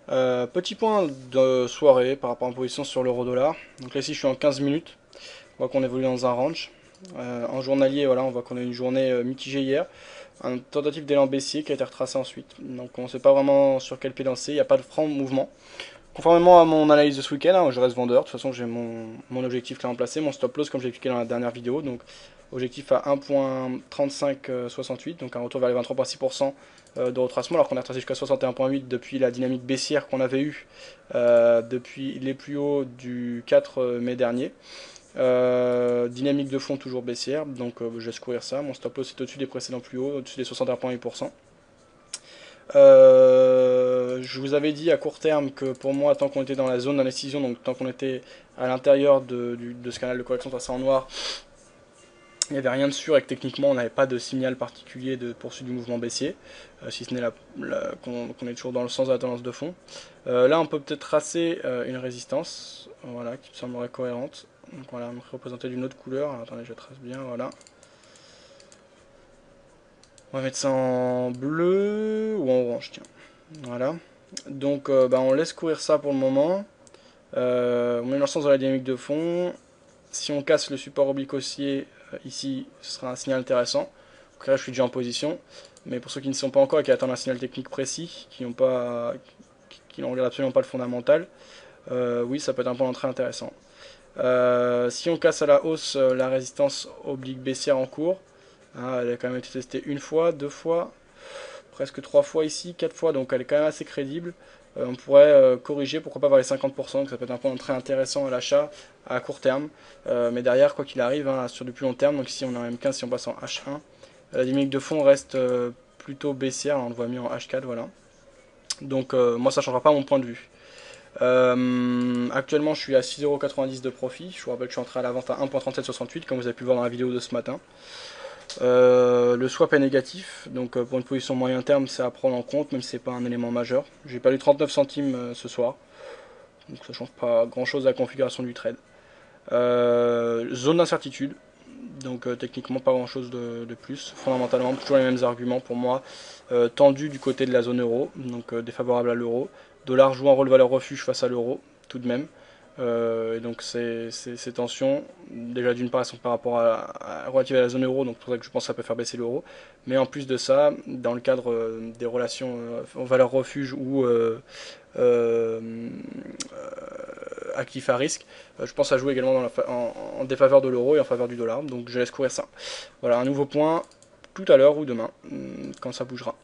Petit point de soirée par rapport à ma position sur l'euro-dollar. Donc là ici je suis en 15 minutes. On voit qu'on évolue dans un range. En journalier, voilà, on voit qu'on a eu une journée mitigée hier. Un tentative d'élan baissier qui a été retracé ensuite. Donc on ne sait pas vraiment sur quel pied lancer, il n'y a pas de franc mouvement. Conformément à mon analyse de ce week-end, hein, je reste vendeur. De toute façon, j'ai mon objectif là en placé, mon stop loss comme j'ai expliqué dans la dernière vidéo. Donc, objectif à 1.3568, donc un retour vers les 23,6% de retracement, alors qu'on a retracé jusqu'à 61,8 depuis la dynamique baissière qu'on avait eue depuis les plus hauts du 4 mai dernier. Dynamique de fond toujours baissière, donc je laisse courir ça. Mon stop loss est au-dessus des précédents plus hauts, au-dessus des 61,8%. Je vous avais dit à court terme que pour moi, tant qu'on était dans la zone d'indécision, donc tant qu'on était à l'intérieur de ce canal de correction tracé en noir, il n'y avait rien de sûr et que techniquement on n'avait pas de signal particulier de poursuite du mouvement baissier, si ce n'est qu'on est toujours dans le sens de la tendance de fond. Là on peut peut-être tracer une résistance, voilà, qui me semblerait cohérente. Donc voilà, représentée d'une autre couleur. Alors, attendez, je trace bien, voilà. On va mettre ça en bleu ou en orange, tiens. Voilà. Donc on laisse courir ça pour le moment. On met dans le sens de la dynamique de fond. Si on casse le support oblique haussier ici, ce sera un signal intéressant. Donc là je suis déjà en position. Mais pour ceux qui ne sont pas encore et qui attendent un signal technique précis, qui n'ont regardent absolument pas le fondamental, oui ça peut être un point d'entrée intéressant. Si on casse à la hausse la résistance oblique baissière en cours, hein, elle a quand même été testée une fois, deux fois, presque 3 fois ici, 4 fois, donc elle est quand même assez crédible. On pourrait corriger, pourquoi pas vers les 50%, que ça peut être un point très intéressant à l'achat à court terme. Mais derrière, quoi qu'il arrive, hein, sur du plus long terme, donc ici on est en M15, si on passe en H1, la dynamique de fond reste plutôt baissière, on le voit mieux en H4, voilà. Donc moi ça ne changera pas mon point de vue. Actuellement je suis à 6,90€ de profit, je vous rappelle que je suis entré à la vente à 1.3768 comme vous avez pu voir dans la vidéo de ce matin. Le swap est négatif, donc pour une position moyen terme, c'est à prendre en compte, même si c'est pas un élément majeur. J'ai perdu 39 centimes ce soir, donc ça change pas grand chose à la configuration du trade. Zone d'incertitude, donc techniquement pas grand chose de plus. Fondamentalement, toujours les mêmes arguments pour moi. Tendu du côté de la zone euro, donc défavorable à l'euro. Dollar joue un rôle valeur refuge face à l'euro, tout de même. Et donc ces tensions, déjà d'une part, elles sont par rapport relatives à la zone euro, donc pour ça que je pense que ça peut faire baisser l'euro. Mais en plus de ça, dans le cadre des relations valeur refuge ou actif à risque, je pense à jouer également en défaveur de l'euro et en faveur du dollar. Donc je laisse courir ça. Voilà, un nouveau point tout à l'heure ou demain, quand ça bougera.